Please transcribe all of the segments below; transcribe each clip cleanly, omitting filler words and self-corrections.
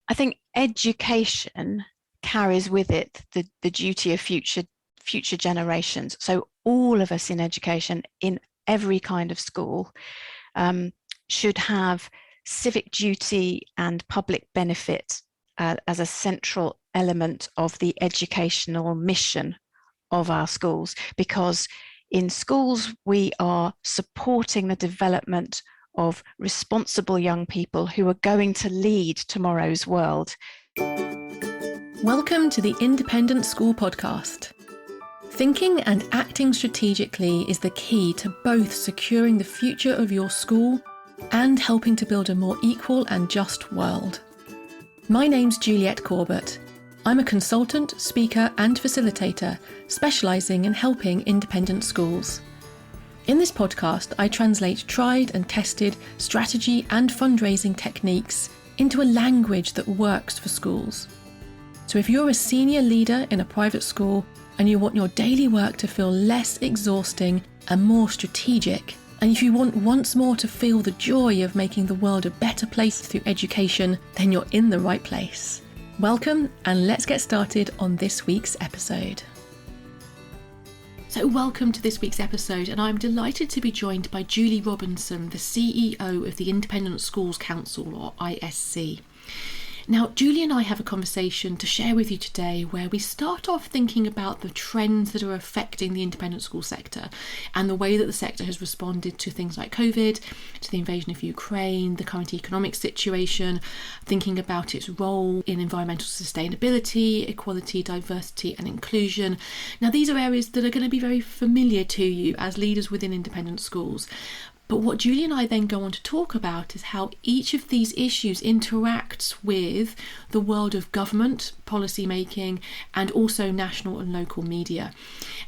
I think education carries with it the duty of future generations. So all of us in education, in every kind of school, should have civic duty and public benefit as a central element of the educational mission of our schools, because in schools we are supporting the development of responsible young people who are going to lead tomorrow's world. Welcome to the Independent School Podcast. Thinking and acting strategically is the key to both securing the future of your school and helping to build a more equal and just world. My name's Juliette Corbett. I'm a consultant, speaker and facilitator specialising in helping independent schools. In this podcast, I translate tried and tested strategy and fundraising techniques into a language that works for schools. So if you're a senior leader in a private school and you want your daily work to feel less exhausting and more strategic, and if you want once more to feel the joy of making the world a better place through education, then you're in the right place. Welcome, and let's get started on this week's episode. So welcome to this week's episode, and I'm delighted to be joined by Julie Robinson, the CEO of the Independent Schools Council, or ISC. Now, Julie and I have a conversation to share with you today where we start off thinking about the trends that are affecting the independent school sector and the way that the sector has responded to things like COVID, to the invasion of Ukraine, the current economic situation, thinking about its role in environmental sustainability, equality, diversity and inclusion. Now, these are areas that are going to be very familiar to you as leaders within independent schools. But what Julie and I then go on to talk about is how each of these issues interacts with the world of government, policy making, and also national and local media.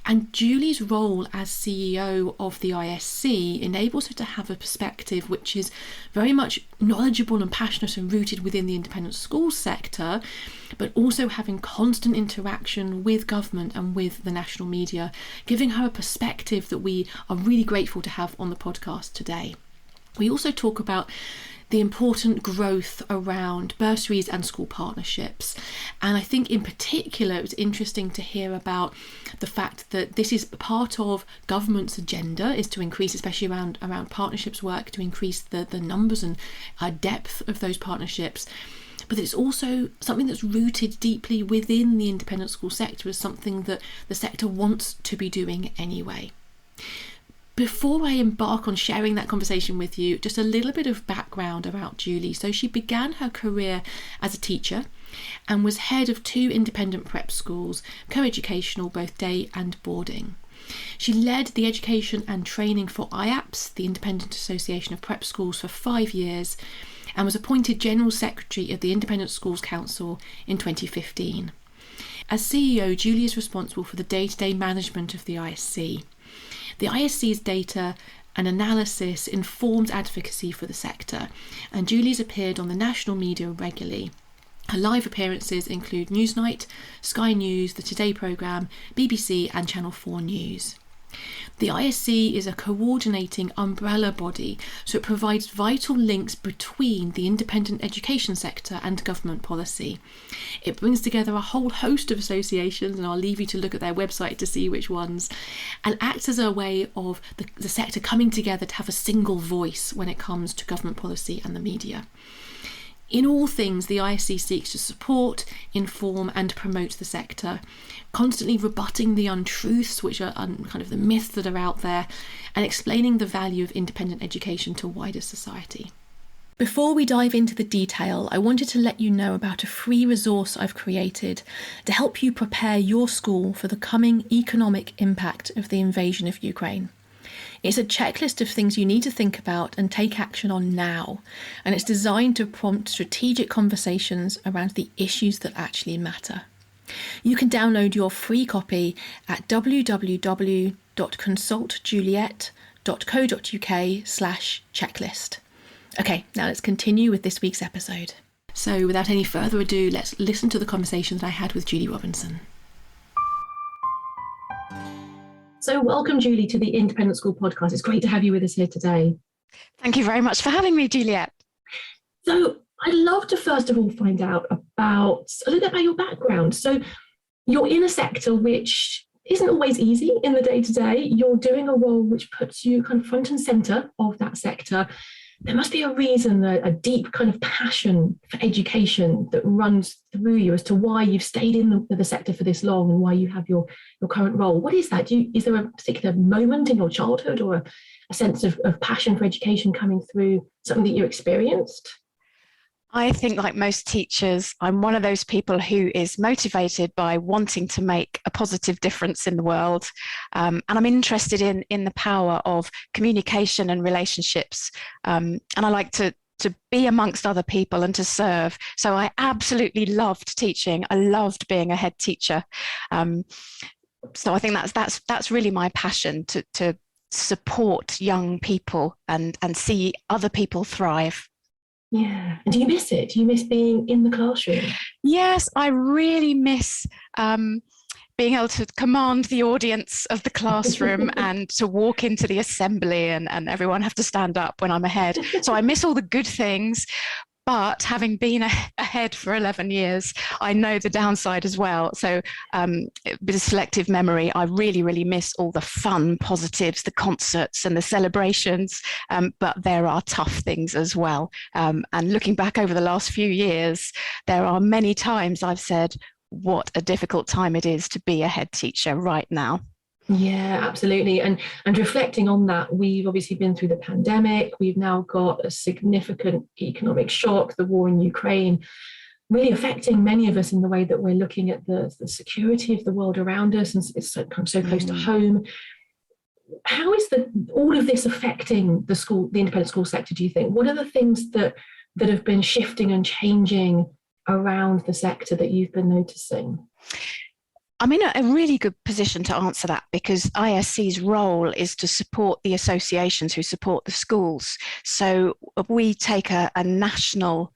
And Julie's role as CEO of the ISC enables her to have a perspective which is very much knowledgeable and passionate and rooted within the independent school sector, but also having constant interaction with government and with the national media, giving her a perspective that we are really grateful to have on the podcast today. We also talk about the important growth around bursaries and school partnerships. And I think in particular, it was interesting to hear about the fact that this is part of government's agenda, is to increase, especially around partnerships work, to increase the numbers and depth of those partnerships. But it's also something that's rooted deeply within the independent school sector as something that the sector wants to be doing anyway. Before I embark on sharing that conversation with you, just a little bit of background about Julie. So she began her career as a teacher and was head of 2 independent prep schools, co-educational, both day and boarding. She led the education and training for IAPS, the Independent Association of Prep Schools, for 5 years and was appointed General Secretary of the Independent Schools Council in 2015. As CEO, Julie is responsible for the day-to-day management of the ISC. The ISC's data and analysis informs advocacy for the sector, and Julie's appeared on the national media regularly. Her live appearances include Newsnight, Sky News, the Today programme, BBC and Channel 4 News. The ISC is a coordinating umbrella body, so it provides vital links between the independent education sector and government policy. It brings together a whole host of associations, and I'll leave you to look at their website to see which ones, and acts as a way of the sector coming together to have a single voice when it comes to government policy and the media. In all things, the ISC seeks to support, inform and promote the sector, constantly rebutting the untruths, which are kind of the myths that are out there, and explaining the value of independent education to wider society. Before we dive into the detail, I wanted to let you know about a free resource I've created to help you prepare your school for the coming economic impact of the invasion of Ukraine. It's a checklist of things you need to think about and take action on now, and it's designed to prompt strategic conversations around the issues that actually matter. You can download your free copy at www.consultjuliette.co.uk/checklist. Okay, now let's continue with this week's episode. So without any further ado, let's listen to the conversation that I had with Julie Robinson. So welcome, Julie, to the Independent School Podcast. It's great to have you with us here today. Thank you very much for having me, Juliette. So I'd love to first of all find out about a little bit about your background. So you're in a sector which isn't always easy in the day to day. You're doing a role which puts you kind of front and center of that sector. There must be a reason, a deep kind of passion for education that runs through you as to why you've stayed in the sector for this long and why you have your current role. What is that? Is there a particular moment in your childhood or a sense of passion for education coming through something that you experienced? I think, like most teachers, I'm one of those people who is motivated by wanting to make a positive difference in the world. And I'm interested in the power of communication and relationships. And I like to be amongst other people and to serve. So I absolutely loved teaching. I loved being a head teacher. So I think that's really my passion, to support young people and see other people thrive. Yeah. And do you miss it? Do you miss being in the classroom? Yes, I really miss being able to command the audience of the classroom and to walk into the assembly and everyone have to stand up when I'm ahead. So I miss all the good things. But having been ahead for 11 years, I know the downside as well. So with a selective memory, I really, really miss all the fun positives, the concerts and the celebrations. But there are tough things as well. And looking back over the last few years, there are many times I've said, what a difficult time it is to be a head teacher right now. Yeah, absolutely. And reflecting on that, we've obviously been through the pandemic. We've now got a significant economic shock, the war in Ukraine, really affecting many of us in the way that we're looking at the security of the world around us, and it's so close to home. How is all of this affecting the independent school sector, do you think? What are the things that have been shifting and changing around the sector that you've been noticing? I'm in a really good position to answer that because ISC's role is to support the associations who support the schools. So we take a national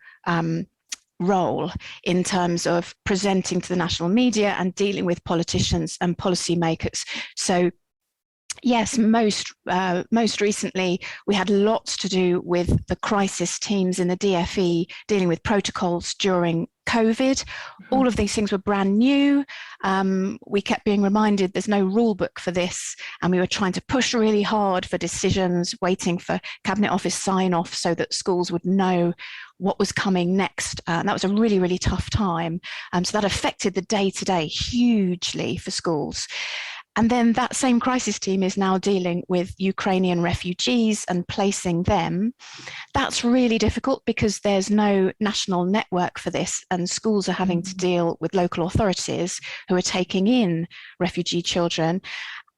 role in terms of presenting to the national media and dealing with politicians and policymakers. So yes, most recently, we had lots to do with the crisis teams in the DFE dealing with protocols during COVID. All of these things were brand new. We kept being reminded there's no rule book for this, and we were trying to push really hard for decisions, waiting for Cabinet Office sign-off so that schools would know what was coming next. And that was a really, really tough time. So that affected the day-to-day hugely for schools. And then that same crisis team is now dealing with Ukrainian refugees and placing them. That's really difficult because there's no national network for this, and schools are having to deal with local authorities who are taking in refugee children.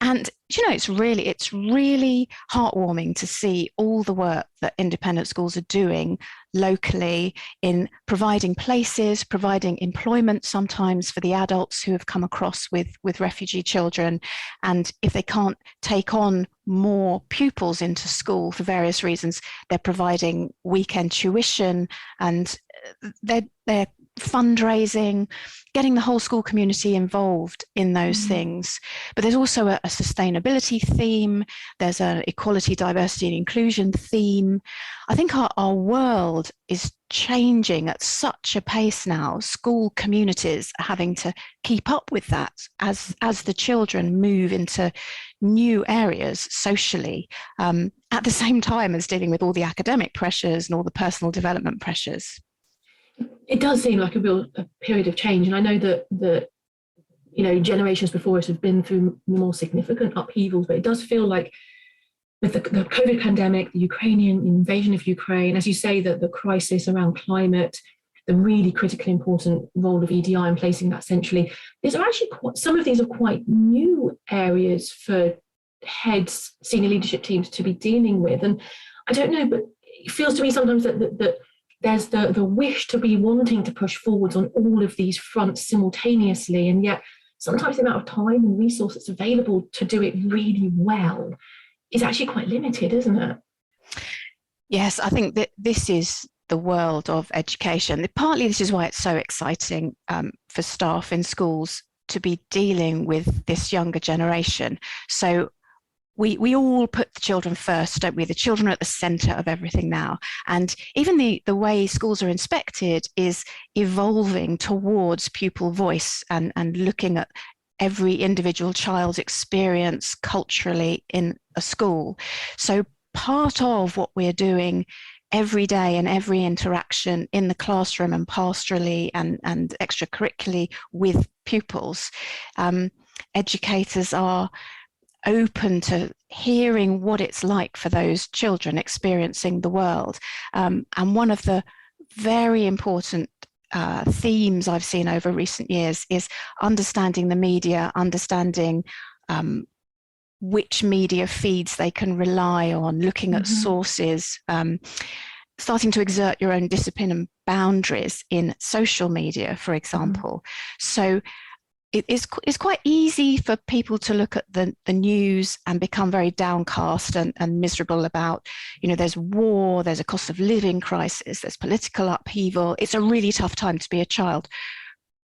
And it's really heartwarming to see all the work that independent schools are doing locally in providing places, providing employment sometimes for the adults who have come across with refugee children. And if they can't take on more pupils into school for various reasons, they're providing weekend tuition, and they're fundraising, getting the whole school community involved in those things. But there's also a sustainability theme. There's an equality, diversity and inclusion theme. I think our world is changing at such a pace now. School communities are having to keep up with that as the children move into new areas socially, at the same time as dealing with all the academic pressures and all the personal development pressures. It does seem like a period of change, and I know that generations before us have been through more significant upheavals, but it does feel like with the COVID pandemic, the Ukrainian invasion of Ukraine, as you say, the crisis around climate, the really critically important role of EDI in placing that centrally. These are actually some of these are quite new areas for heads, senior leadership teams to be dealing with, and I don't know, but it feels to me sometimes that there's the wish to be wanting to push forwards on all of these fronts simultaneously, and yet sometimes the amount of time and resources available to do it really well is actually quite limited, isn't it? Yes, I think that this is the world of education. Partly this is why it's so exciting for staff in schools to be dealing with this younger generation. So we all put the children first, don't we? The children are at the center of everything now. And even the way schools are inspected is evolving towards pupil voice and looking at every individual child's experience culturally in a school. So part of what we're doing every day and every interaction in the classroom and pastorally and extracurricularly with pupils, educators are open to hearing what it's like for those children experiencing the world. And one of the very important themes I've seen over recent years is understanding the media, understanding which media feeds they can rely on, looking at sources, starting to exert your own discipline and boundaries in social media, for example. So it's quite easy for people to look at the news and become very downcast and miserable about, there's war, there's a cost of living crisis, there's political upheaval. It's a really tough time to be a child.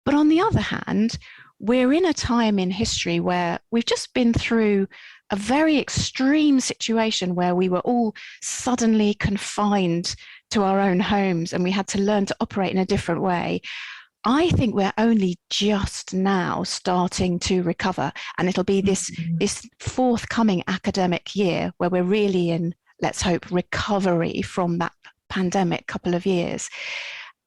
But on the other hand, we're in a time in history where we've just been through a very extreme situation where we were all suddenly confined to our own homes and we had to learn to operate in a different way. I think we're only just now starting to recover, and it'll be this forthcoming academic year where we're really in, let's hope, recovery from that pandemic couple of years.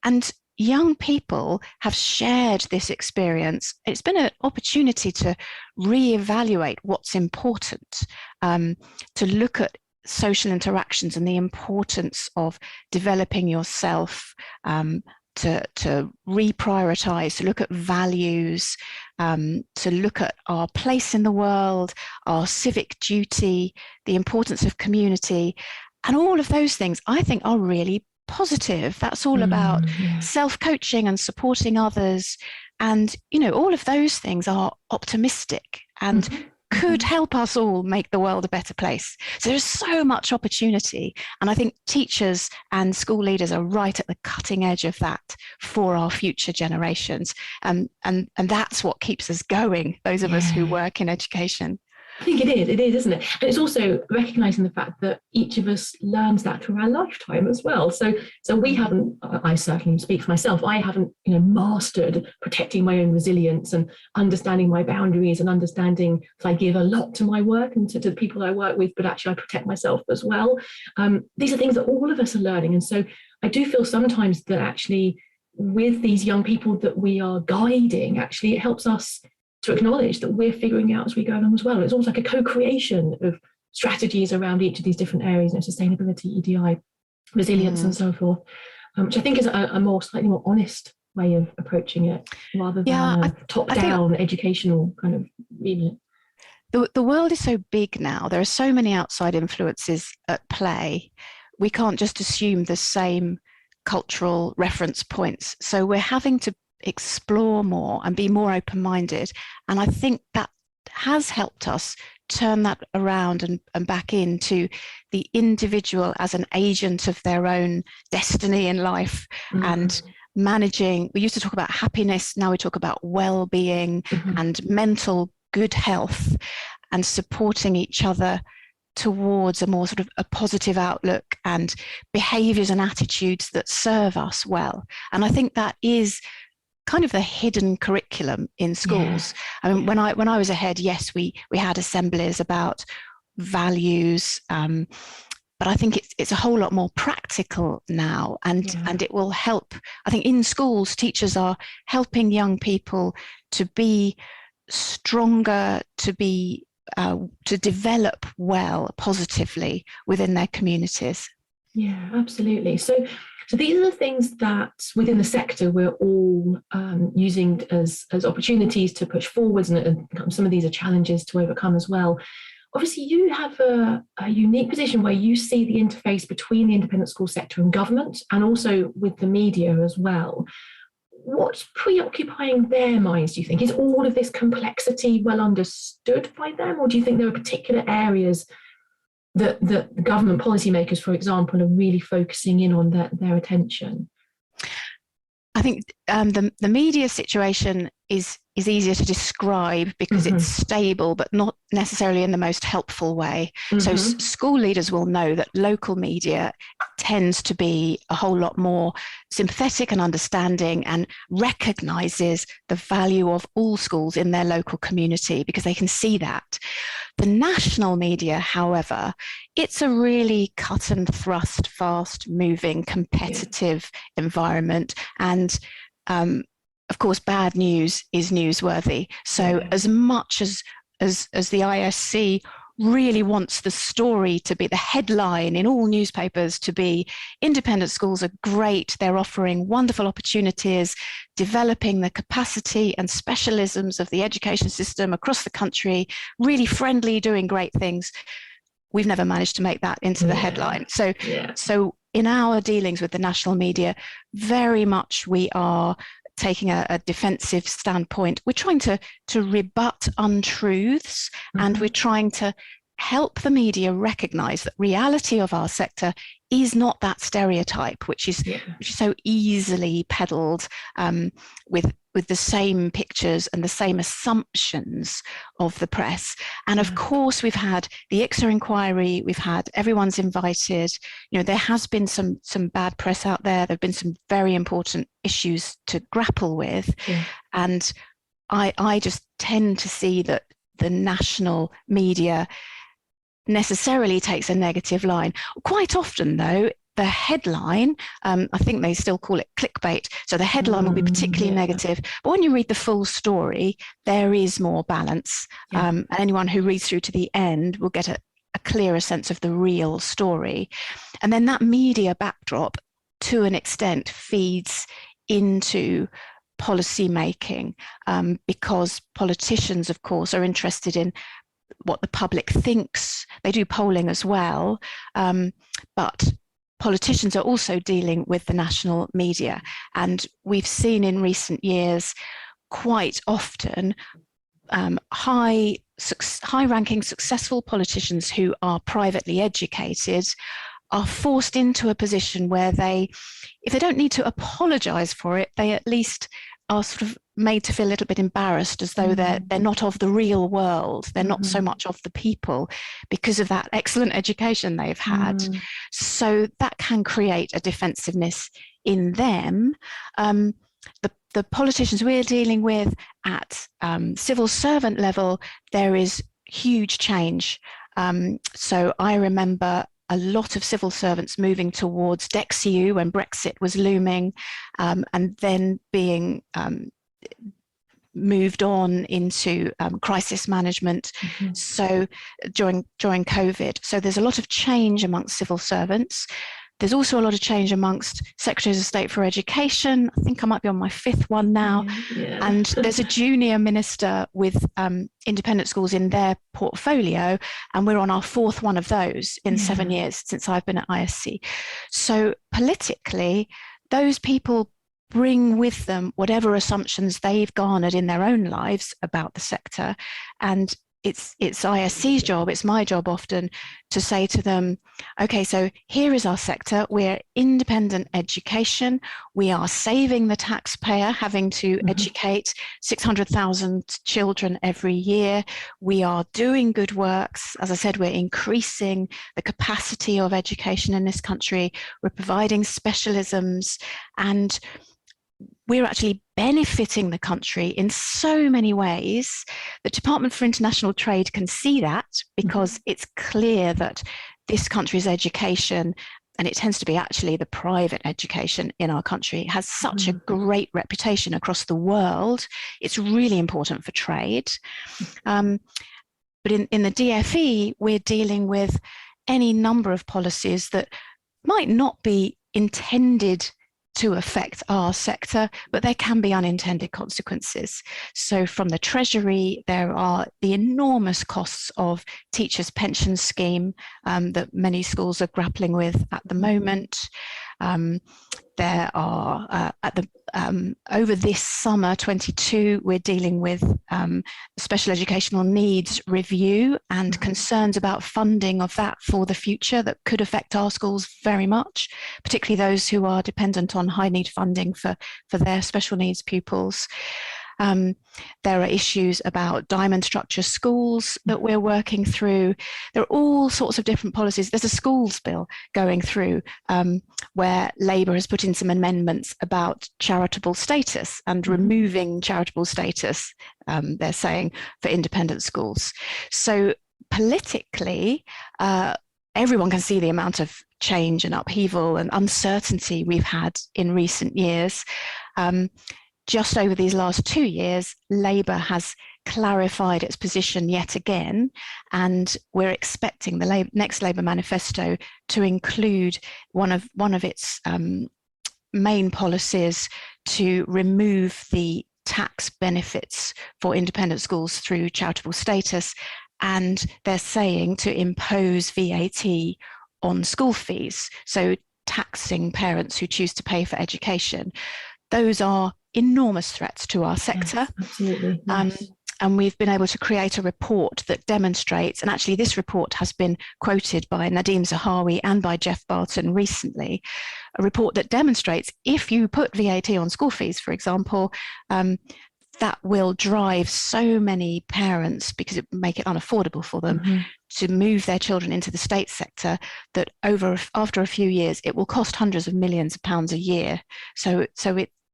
And young people have shared this experience. It's been an opportunity to reevaluate what's important, to look at social interactions and the importance of developing yourself, to reprioritize, to look at values, to look at our place in the world, our civic duty, the importance of community. And all of those things, I think, are really positive. That's all about self-coaching and supporting others. And, all of those things are optimistic and could help us all make the world a better place. So there's so much opportunity. And I think teachers and school leaders are right at the cutting edge of that for our future generations. And that's what keeps us going, those of us who work in education. I think it is, isn't it? And it's also recognizing the fact that each of us learns that through our lifetime as well. So we haven't, I certainly speak for myself, I haven't, mastered protecting my own resilience and understanding my boundaries and understanding that I give a lot to my work and to the people I work with, but actually I protect myself as well. These are things that all of us are learning. And so I do feel sometimes that actually with these young people that we are guiding, actually it helps us to acknowledge that we're figuring out as we go along as well. It's almost like a co-creation of strategies around each of these different areas, sustainability, EDI, resilience, and so forth, which I think is a slightly more honest way of approaching it, rather than a top-down educational kind of remit. The world is so big now. There are so many outside influences at play. We can't just assume the same cultural reference points. So we're having to explore more and be more open-minded. And I think that has helped us turn that around and back into the individual as an agent of their own destiny in life and managing. We used to talk about happiness, now we talk about well-being and mental good health, and supporting each other towards a more sort of a positive outlook and behaviors and attitudes that serve us well. And I think that is kind of the hidden curriculum in schools. I mean, when I was a head, yes, we had assemblies about values, but I think it's a whole lot more practical now, and it will help. I think in schools, teachers are helping young people to be stronger, to develop well, positively within their communities. Yeah, absolutely. So these are the things that within the sector we're all using as opportunities to push forwards, and some of these are challenges to overcome as well. Obviously, you have a unique position where you see the interface between the independent school sector and government, and also with the media as well. What's preoccupying their minds, do you think? Is all of this complexity well understood by them, or do you think there are particular areas that the government policymakers, for example, are really focusing in on their attention? I think the media situation is easier to describe because it's stable, but not necessarily in the most helpful way. So school leaders will know that local media tends to be a whole lot more sympathetic and understanding, and recognizes the value of all schools in their local community because they can see that. The national media, however, it's a really cut and thrust, fast moving, competitive environment. And of course, bad news is newsworthy. So as much as the ISC really wants the story to be the headline in all newspapers to be independent schools are great, they're offering wonderful opportunities, developing the capacity and specialisms of the education system across the country, really friendly, doing great things, we've never managed to make that into the headline. So in our dealings with the national media, very much we are taking a defensive standpoint. We're trying to rebut untruths, and we're trying to help the media recognize that reality of our sector is not that stereotype, which is so easily peddled with the same pictures and the same assumptions of the press. And of course, we've had the ICSA inquiry, we've had everyone's invited. You know, there has been some bad press out there. There have been some very important issues to grapple with. And I just tend to see that the national media necessarily takes a negative line. Quite often, though, the headline, I think they still call it clickbait, so the headline will be particularly negative. But when you read the full story, there is more balance. And anyone who reads through to the end will get a clearer sense of the real story. And then that media backdrop, to an extent, feeds into policy making, because politicians, of course, are interested in what the public thinks. They do polling as well, but politicians are also dealing with the national media. And we've seen in recent years quite often high-ranking successful politicians who are privately educated are forced into a position where they, if they don't need to apologize for it, they at least are sort of made to feel a little bit embarrassed, as though they're not of the real world, they're not so much of the people, because of that excellent education they've had. So that can create a defensiveness in them. The politicians we're dealing with at civil servant level, there is huge change. So I remember a lot of civil servants moving towards DexEU when Brexit was looming, and then being moved on into crisis management. So during COVID, so there's a lot of change amongst civil servants. There's also a lot of change amongst Secretaries of State for Education. I think I might be on my 5th one now. And there's a junior minister with independent schools in their portfolio, and we're on our 4th one of those in 7 years since I've been at ISC. So politically, those people bring with them whatever assumptions they've garnered in their own lives about the sector. And it's ISC's job, it's my job often, to say to them, okay, so here is our sector. We're independent education. We are saving the taxpayer having to educate 600,000 children every year. We are doing good works. As I said, we're increasing the capacity of education in this country. We're providing specialisms, and we're actually benefiting the country in so many ways. The Department for International Trade can see that, because it's clear that this country's education, and it tends to be actually the private education in our country, has such a great reputation across the world. It's really important for trade. But in the DFE, we're dealing with any number of policies that might not be intended to affect our sector, but there can be unintended consequences. So from the Treasury, there are the enormous costs of teachers' pension scheme that many schools are grappling with at the moment. There are, over this summer 22, we're dealing with special educational needs review and concerns about funding of that for the future that could affect our schools very much, particularly those who are dependent on high need funding for their special needs pupils. There are issues about diamond structure schools that we're working through. There are all sorts of different policies. There's a schools bill going through where Labour has put in some amendments about charitable status and removing charitable status, they're saying, for independent schools. So politically, everyone can see the amount of change and upheaval and uncertainty we've had in recent years. Just over these last 2 years, Labour has clarified its position yet again, and we're expecting the next Labour manifesto to include one of its main policies to remove the tax benefits for independent schools through charitable status, and they're saying to impose VAT on school fees, so taxing parents who choose to pay for education. Those are enormous threats to our sector. Yes, absolutely. Yes. And we've been able to create a report that demonstrates, and actually this report has been quoted by Nadeem Zahawi and by Jeff Barton recently, a report that demonstrates if you put VAT on school fees, for example, that will drive so many parents, because it will make it unaffordable for them to move their children into the state sector, that after a few years, it will cost hundreds of millions of pounds a year. So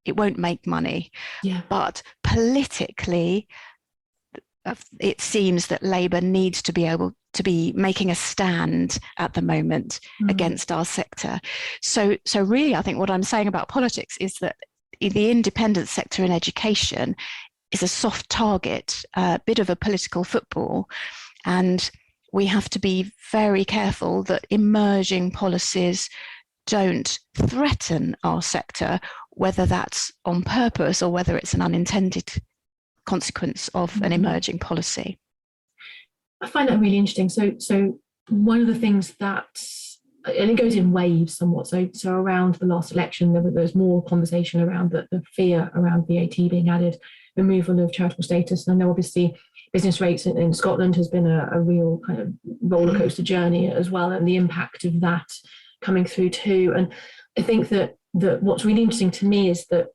it won't make money. Yeah. But politically, it seems that Labour needs to be able to be making a stand at the moment against our sector. So really, I think what I'm saying about politics is that the independent sector in education is a soft target, a bit of a political football. And we have to be very careful that emerging policies don't threaten our sector, whether that's on purpose or whether it's an unintended consequence of an emerging policy. I find that really interesting. So one of the things that, and it goes in waves somewhat. So around the last election, there was more conversation around the fear around VAT being added, removal of charitable status. And I know obviously business rates in Scotland has been a real kind of roller coaster journey as well, and the impact of that coming through too. And I think that what's really interesting to me is that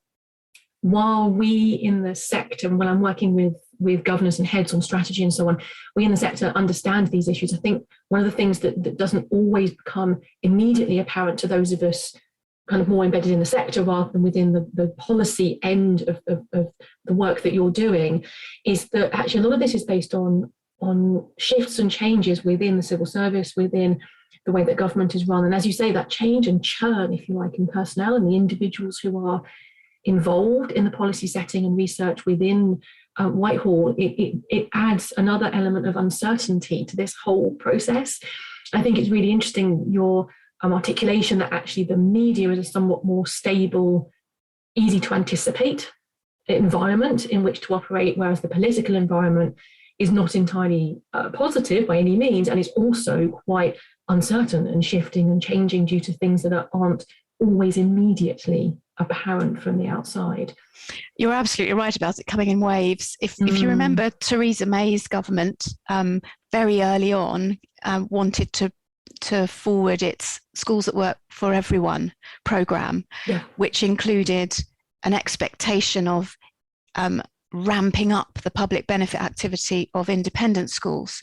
while we in the sector, and when I'm working with governors and heads on strategy and so on, we in the sector understand these issues. I think one of the things that doesn't always become immediately apparent to those of us kind of more embedded in the sector rather than within the policy end of the work that you're doing is that actually a lot of this is based on shifts and changes within the civil service, within the way that government is run. And as you say, that change and churn, if you like, in personnel and the individuals who are involved in the policy setting and research within Whitehall, it adds another element of uncertainty to this whole process. I think it's really interesting your articulation that actually the media is a somewhat more stable, easy to anticipate environment in which to operate, whereas the political environment is not entirely positive by any means, and is also quite uncertain and shifting and changing due to things that aren't always immediately apparent from the outside. You're absolutely right about it coming in waves. If you remember, Theresa May's government very early on wanted to forward its Schools that Work for Everyone programme, which included an expectation of ramping up the public benefit activity of independent schools.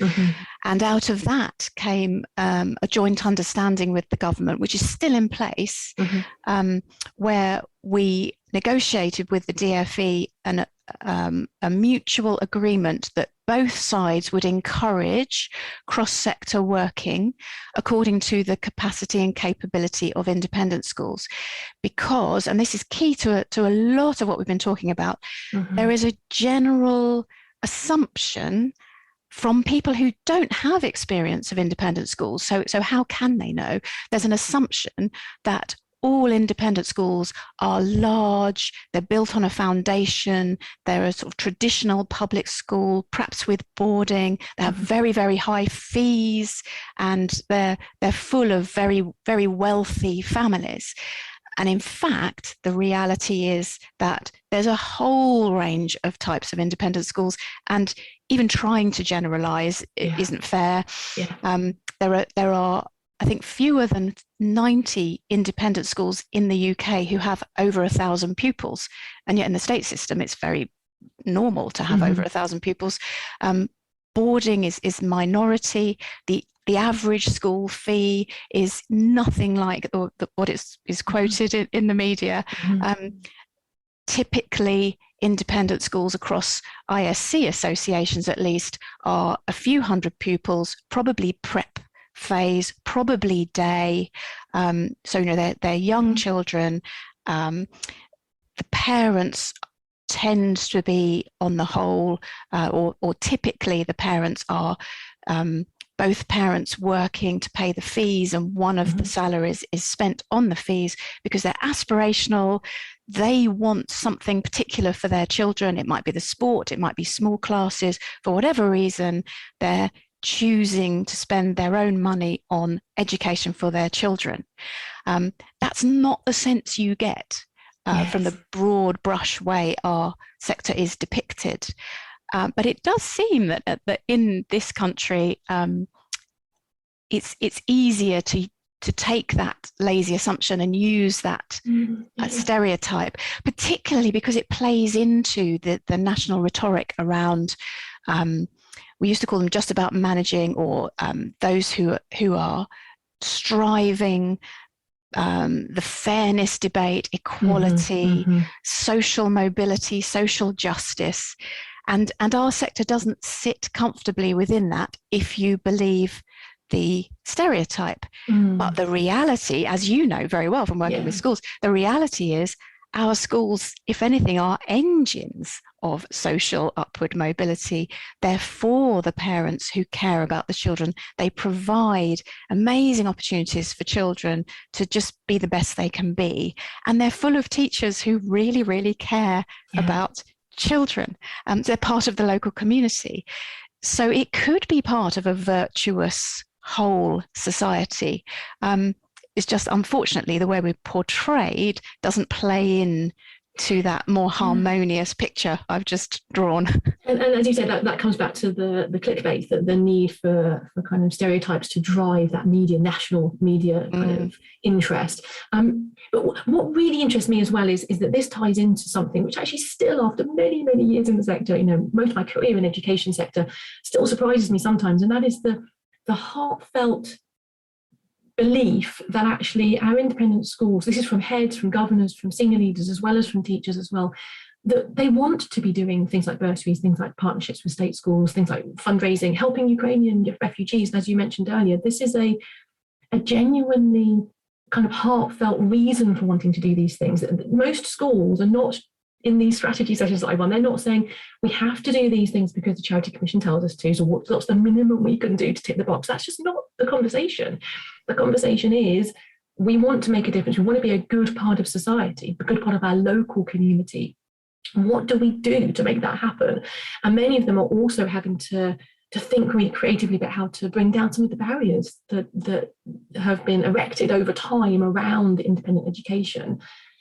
And out of that came a joint understanding with the government, which is still in place, where we negotiated with the DfE a mutual agreement that both sides would encourage cross-sector working according to the capacity and capability of independent schools. Because, and this is key to a lot of what we've been talking about, there is a general assumption from people who don't have experience of independent schools. So how can they know? There's an assumption that all independent schools are large, they're built on a foundation, they're a sort of traditional public school, perhaps with boarding, they have very, very high fees, and they're full of very, very wealthy families. And in fact, the reality is that there's a whole range of types of independent schools, and even trying to generalize isn't fair. There are I think fewer than 90 independent schools in the UK who have over 1,000 pupils. And yet in the state system, it's very, normal to have over 1,000 pupils. Boarding is minority. The average school fee is nothing like what is quoted in the media. Typically, independent schools across ISC associations, at least, are a few hundred pupils, probably prep phase, probably day. So they're young children. The parents tend to be, on the whole, or typically the parents are both parents working to pay the fees, and one of the salaries is spent on the fees because they're aspirational. They want something particular for their children. It might be the sport, it might be small classes. For whatever reason, they're choosing to spend their own money on education for their children. That's not the sense you get from the broad brush way our sector is depicted. But it does seem that in this country, it's easier to take that lazy assumption and use that stereotype, particularly because it plays into the national rhetoric around, we used to call them just about managing, or those who are striving, the fairness debate, equality, social mobility, social justice. And our sector doesn't sit comfortably within that if you believe the stereotype. But the reality, as you know very well from working with schools, the reality is our schools, if anything, are engines of social upward mobility. They're for the parents who care about the children. They provide amazing opportunities for children to just be the best they can be. And they're full of teachers who really, really care about children. They're part of the local community. So it could be part of a virtuous whole society. It's just, unfortunately, the way we're portrayed doesn't play in to that more harmonious picture I've just drawn. And as you said, that comes back to the clickbait, the need for kind of stereotypes to drive that national media kind of interest. But what really interests me as well is that this ties into something which actually still, after many, many years in the sector, most of my career in education sector, still surprises me sometimes, and that is the heartfelt belief that actually our independent schools, this is from heads, from governors, from senior leaders, as well as from teachers as well, that they want to be doing things like bursaries, things like partnerships with state schools, things like fundraising, helping Ukrainian refugees. And as you mentioned earlier, this is a genuinely kind of heartfelt reason for wanting to do these things. Most schools are not in these strategy sessions that I run, they're not saying we have to do these things because the Charity Commission tells us to, so what's the minimum we can do to tick the box. That's just not the conversation. The conversation is, we want to make a difference. We want to be a good part of society, a good part of our local community. What do we do to make that happen? And many of them are also having to think really creatively about how to bring down some of the barriers that have been erected over time around independent education,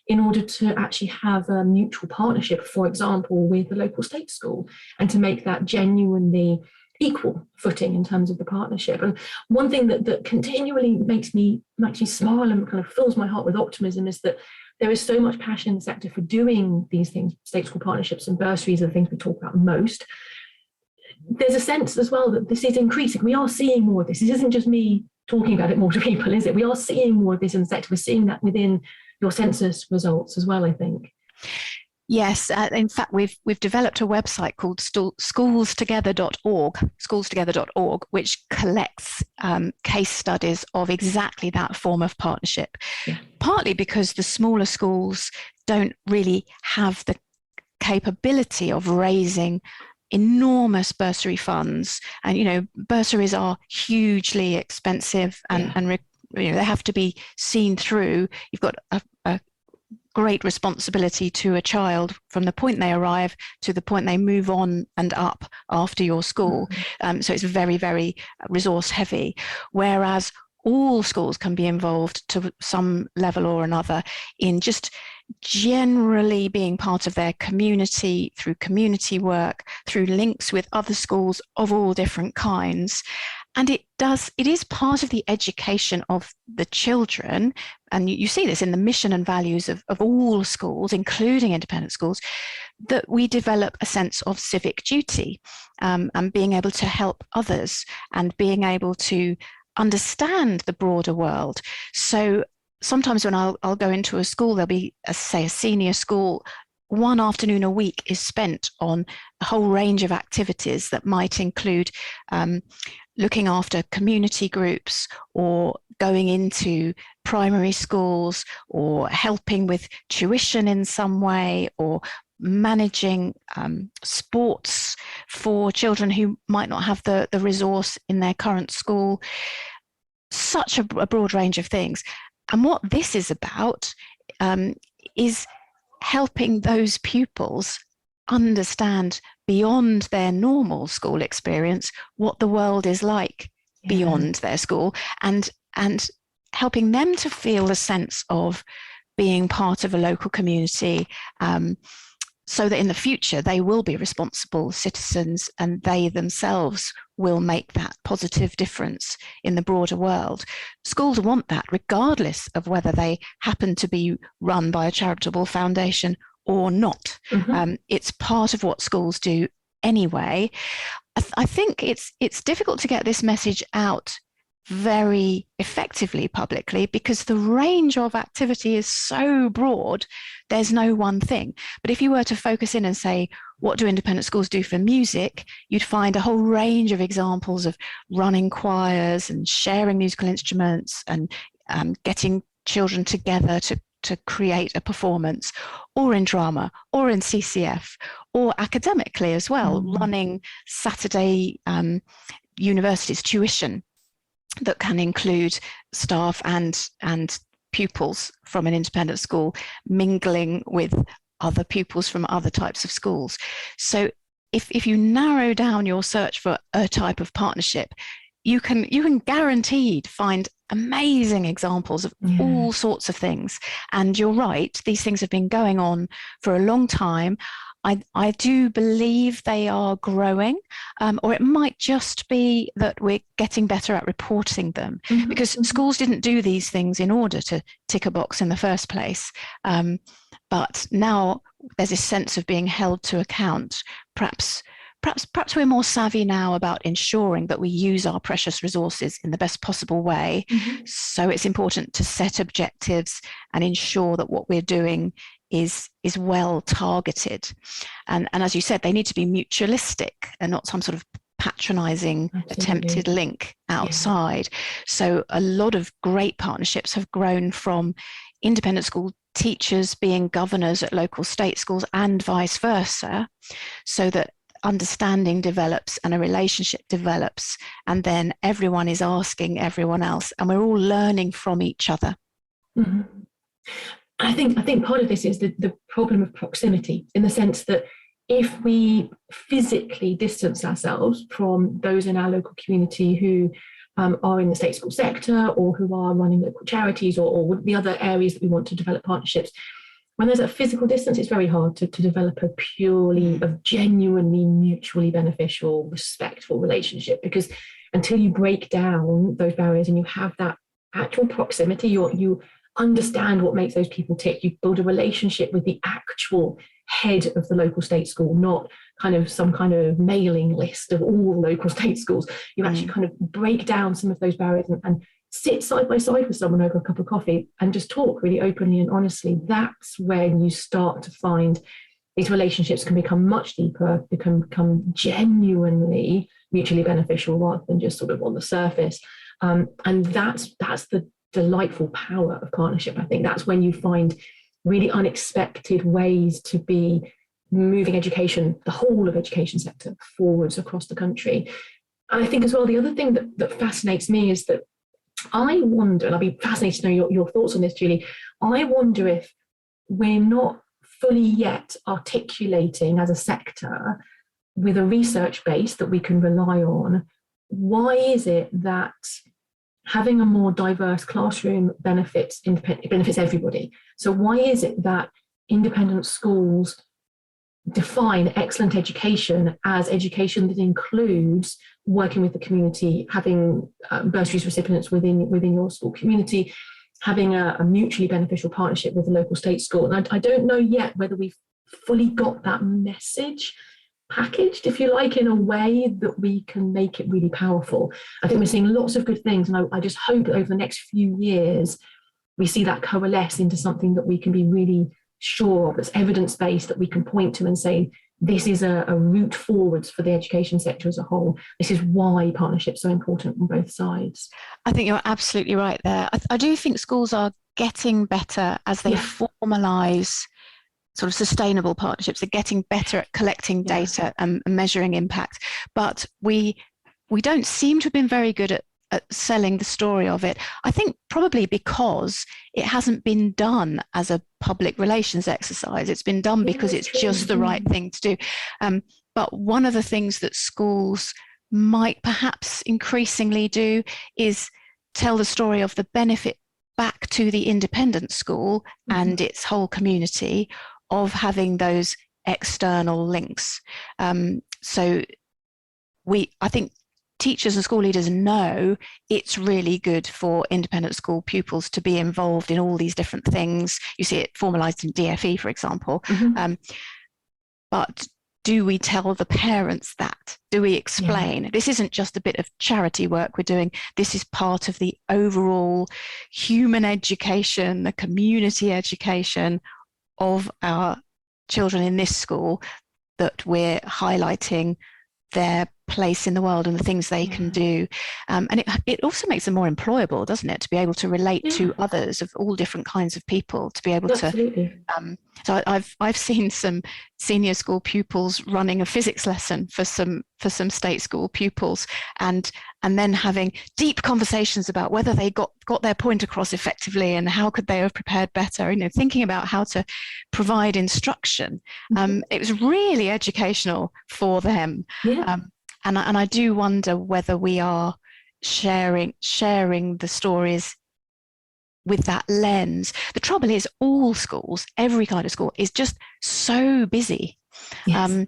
in order to actually have a mutual partnership, for example, with the local state school, and to make that genuinely equal footing in terms of the partnership. And one thing that continually makes me smile and kind of fills my heart with optimism is that there is so much passion in the sector for doing these things. State school partnerships and bursaries are the things we talk about most. There's a sense as well that this is increasing. We are seeing more of this. This isn't just me talking about it more to people, is it? We are seeing more of this in the sector. We're seeing that within your census results as well, I think. Yes, in fact, we've developed a website called schoolstogether.org, which collects case studies of exactly that form of partnership. Partly because the smaller schools don't really have the capability of raising enormous bursary funds, and bursaries are hugely expensive, and they have to be seen through. You've got a great responsibility to a child from the point they arrive to the point they move on and up after your school. So it's very, very resource heavy, whereas all schools can be involved to some level or another in just generally being part of their community through community work, through links with other schools of all different kinds. And it is part of the education of the children. And you see this in the mission and values of all schools, including independent schools, that we develop a sense of civic duty, and being able to help others and being able to understand the broader world. So sometimes when I'll go into a school, there'll be, say, a senior school. One afternoon a week is spent on a whole range of activities that might include looking after community groups, or going into primary schools, or helping with tuition in some way, or managing sports for children who might not have the resource in their current school. Such a broad range of things. And what this is about is helping those pupils understand beyond their normal school experience what the world is like beyond their school, and helping them to feel a sense of being part of a local community, so that in the future they will be responsible citizens and they themselves will make that positive difference in the broader world. Schools want that regardless of whether they happen to be run by a charitable foundation or not. It's part of what schools do anyway. I think it's difficult to get this message out very effectively publicly because the range of activity is so broad. There's no one thing. But if you were to focus in and say, what do independent schools do for music? You'd find a whole range of examples of running choirs and sharing musical instruments and getting children together to create a performance, or in drama, or in CCF, or academically as well, running Saturday universities tuition that can include staff and pupils from an independent school mingling with other pupils from other types of schools. So if you narrow down your search for a type of partnership, you can guaranteed find amazing examples of all sorts of things. And you're right, these things have been going on for a long time. I do believe they are growing, or it might just be that we're getting better at reporting them, because schools didn't do these things in order to tick a box in the first place. But now there's a sense of being held to account. Perhaps we're more savvy now about ensuring that we use our precious resources in the best possible way. So it's important to set objectives and ensure that what we're doing is well targeted. And as you said, they need to be mutualistic and not some sort of patronizing attempted link outside. So a lot of great partnerships have grown from independent school teachers being governors at local state schools and vice versa, so that understanding develops and a relationship develops, and then everyone is asking everyone else and we're all learning from each other. I think part of this is the problem of proximity, in the sense that if we physically distance ourselves from those in our local community who are in the state school sector, or who are running local charities, or the other areas that we want to develop partnerships, when there's a physical distance, it's very hard to develop a purely, a genuinely mutually beneficial, respectful relationship, because until you break down those barriers and you have that actual proximity, you understand what makes those people tick. You build a relationship with the actual head of the local state school, not kind of some kind of mailing list of all local state schools. You actually kind of break down some of those barriers and sit side by side with someone over a cup of coffee and just talk really openly and honestly. That's when you start to find these relationships can become much deeper, become genuinely mutually beneficial rather than just sort of on the surface. And that's the delightful power of partnership. I think that's when you find really unexpected ways to be moving education, the whole of education sector, forwards across the country. And I think as well, the other thing that fascinates me is that I wonder, and I'd be fascinated to know your thoughts on this, Julie, I wonder if we're not fully yet articulating as a sector with a research base that we can rely on, why is it that having a more diverse classroom benefits everybody? So why is it that independent schools define excellent education as education that includes working with the community, having bursaries recipients within your school community, having a mutually beneficial partnership with the local state school. And I don't know yet whether we've fully got that message packaged, if you like, in a way that we can make it really powerful. I think we're seeing lots of good things, and I just hope that over the next few years we see that coalesce into something that we can be really sure of, that's evidence-based, that we can point to and say, this is a route forwards for the education sector as a whole. This is why partnerships are so important on both sides. I think you're absolutely right there. I do think schools are getting better as they formalise sort of sustainable partnerships. They're getting better at collecting data and measuring impact. But we don't seem to have been very good at selling the story of it. I think probably because it hasn't been done as a public relations exercise. It's been done because it's just the right thing to do. But one of the things that schools might perhaps increasingly do is tell the story of the benefit back to the independent school and its whole community of having those external links. So I think teachers and school leaders know it's really good for independent school pupils to be involved in all these different things. You see it formalised in DFE, for example. But do we tell the parents that? Do we explain? This isn't just a bit of charity work we're doing. This is part of the overall human education, the community education of our children in this school, that we're highlighting their place in the world and the things they can do. And it also makes them more employable, doesn't it, to be able to relate to others of all different kinds of people, to be able to so I've seen some senior school pupils running a physics lesson for some state school pupils, and then having deep conversations about whether they got their point across effectively and how could they have prepared better, thinking about how to provide instruction. It was really educational for them. And I do wonder whether we are sharing the stories with that lens. The trouble is, all schools, every kind of school, is just so busy. They're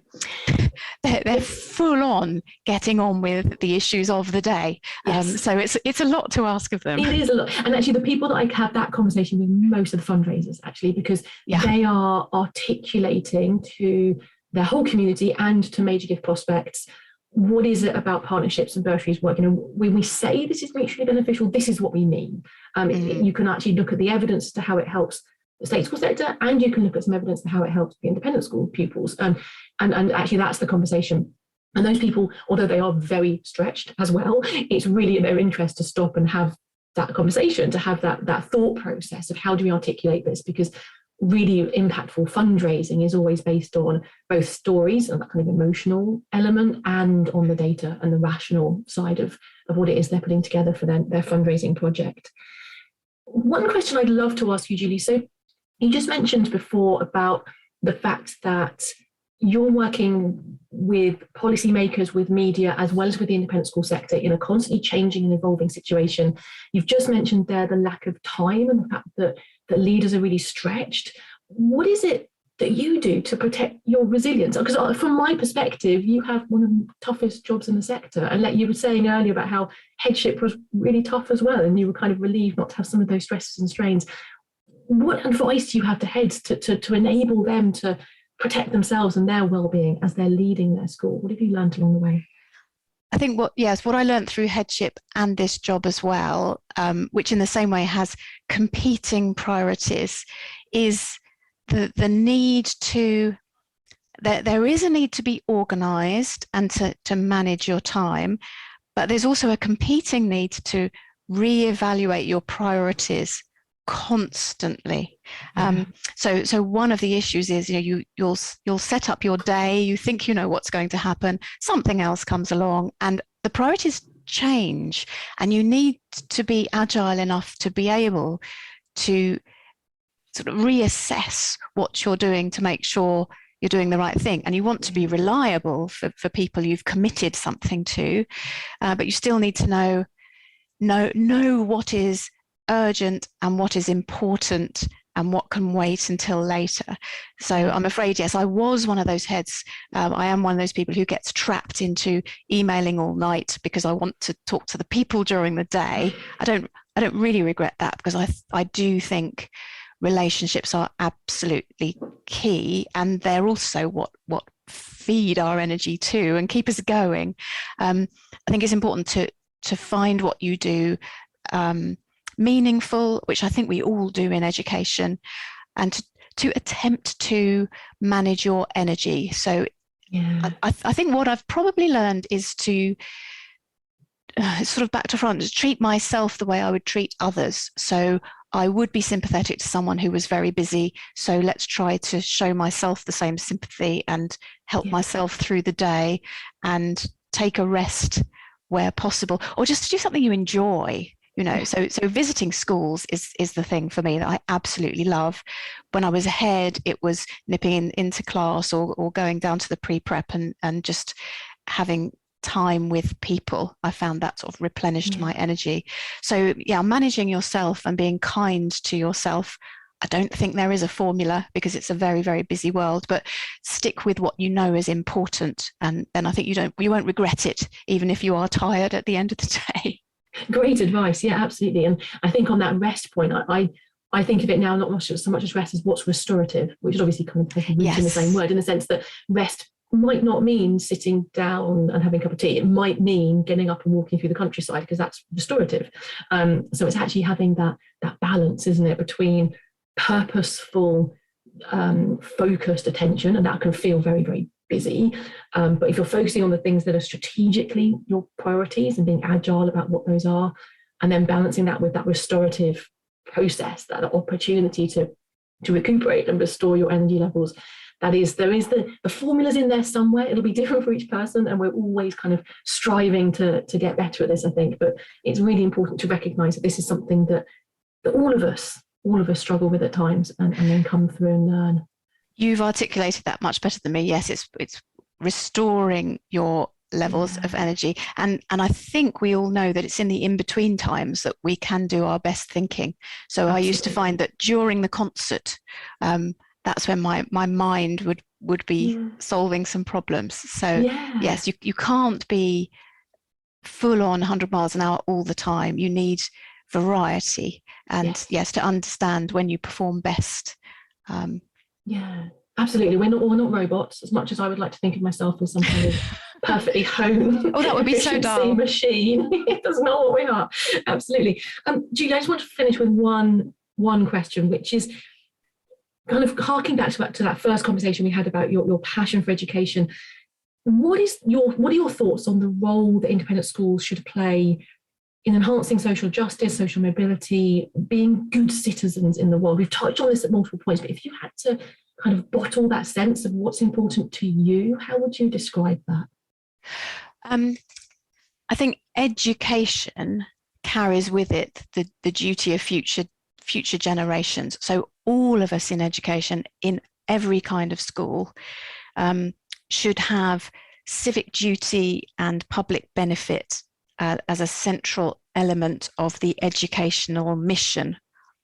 full on getting on with the issues of the day. So it's a lot to ask of them. It is a lot. And actually, the people that I have that conversation with most of the fundraisers, actually, because they are articulating to their whole community and to major gift prospects, what is it about partnerships and bursaries work? When we say this is mutually beneficial, this is what we mean. You can actually look at the evidence as to how it helps the state school sector, and you can look at some evidence to how it helps the independent school pupils. And actually, that's the conversation. And those people, although they are very stretched as well, it's really in their interest to stop and have that conversation, to have that thought process of how do we articulate this, because really impactful fundraising is always based on both stories and that kind of emotional element, and on the data and the rational side of what it is they're putting together for their fundraising project. One question I'd love to ask you, Julie, so you just mentioned before about the fact that you're working with policymakers, with media, as well as with the independent school sector in a constantly changing and evolving situation. You've just mentioned there the lack of time and the fact that leaders are really stretched. What is it that you do to protect your resilience? Because from my perspective, you have one of the toughest jobs in the sector. And like you were saying earlier about how headship was really tough as well, and you were kind of relieved not to have some of those stresses and strains. What advice do you have to heads to enable them to protect themselves and their well-being as they're leading their school? What have you learned along the way? I think what I learned through headship and this job as well, which in the same way has competing priorities, is the need to, there is a need to be organised and to manage your time, but there's also a competing need to reevaluate your priorities constantly. So one of the issues is, you'll set up your day, you think you know what's going to happen, something else comes along, and the priorities change, and you need to be agile enough to be able to sort of reassess what you're doing to make sure you're doing the right thing. And you want to be reliable for people you've committed something to, but you still need to know what is urgent and what is important and what can wait until later. So I'm afraid, yes, I was one of those heads. I am one of those people who gets trapped into emailing all night because I want to talk to the people during the day. I don't really regret that, because I do think relationships are absolutely key, and they're also what feed our energy too and keep us going. I think it's important to find what you do meaningful, which I think we all do in education, and to attempt to manage your energy. So Yeah. I think what I've probably learned is to sort of back to front, treat myself the way I would treat others. So I would be sympathetic to someone who was very busy. So let's try to show myself the same sympathy and help myself through the day, and take a rest where possible, or just do something you enjoy. So visiting schools is the thing for me that I absolutely love. When I was a head, it was nipping into class or going down to the pre-prep and just having time with people. I found that sort of replenished my energy. So managing yourself and being kind to yourself. I don't think there is a formula, because it's a very, very busy world, but stick with what you know is important. And then I think you won't regret it, even if you are tired at the end of the day. Great advice. Yeah, absolutely. And I think on that rest point, I think of it now not so much as rest as what's restorative, which is obviously kind of taking roots in the same word, in the sense that rest might not mean sitting down and having a cup of tea. It might mean getting up and walking through the countryside, because that's restorative. So it's actually having that balance, isn't it, between purposeful, focused attention, and that can feel very, very busy. But if you're focusing on the things that are strategically your priorities and being agile about what those are, and then balancing that with that restorative process, that opportunity to recuperate and restore your energy levels, there is the formula's in there somewhere. It'll be different for each person, and we're always kind of striving to get better at this, I think. But it's really important to recognize that this is something that all of us struggle with at times, and then come through and learn. You've articulated that much better than me. Yes, it's restoring your levels of energy. And I think we all know that it's in the in-between times that we can do our best thinking. So Absolutely. I used to find that during the concert, that's when my mind would be solving some problems. So yes, you can't be full on 100 miles an hour all the time. You need variety, and to understand when you perform best. Absolutely. We're not robots, as much as I would like to think of myself as some kind of perfectly honed that would be so dull machine. It does not what we are. Absolutely. Julie, I just want to finish with one question, which is kind of harking back to that first conversation we had about your passion for education. What are your thoughts on the role that independent schools should play in enhancing social justice, social mobility, being good citizens in the world? We've touched on this at multiple points, but if you had to kind of bottle that sense of what's important to you, how would you describe that? I think education carries with it the duty of future generations. So all of us in education, in every kind of school, should have civic duty and public benefit as a central element of the educational mission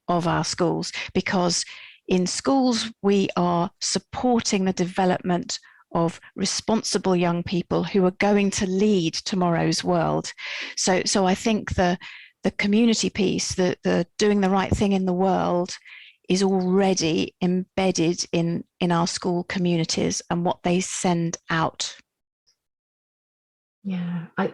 of our schools, because in schools we are supporting the development of responsible young people who are going to lead tomorrow's world. So I think the community piece, the doing the right thing in the world, is already embedded in our school communities and what they send out. Yeah, I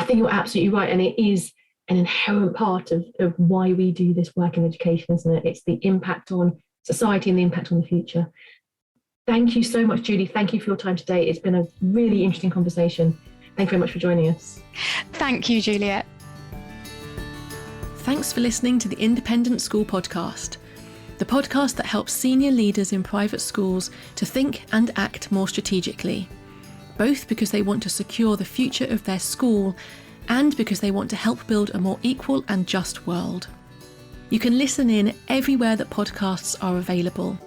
think you're absolutely right. And it is an inherent part of why we do this work in education, isn't it? It's the impact on society and the impact on the future. Thank you so much, Julie. Thank you for your time today. It's been a really interesting conversation. Thank you very much for joining us. Thank you, Juliet. Thanks for listening to the Independent School Podcast, the podcast that helps senior leaders in private schools to think and act more strategically, both because they want to secure the future of their school and because they want to help build a more equal and just world. You can listen in everywhere that podcasts are available.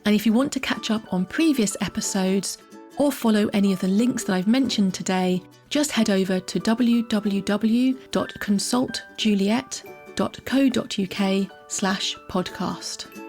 And if you want to catch up on previous episodes or follow any of the links that I've mentioned today, just head over to www.consultjuliet.co.uk/podcast.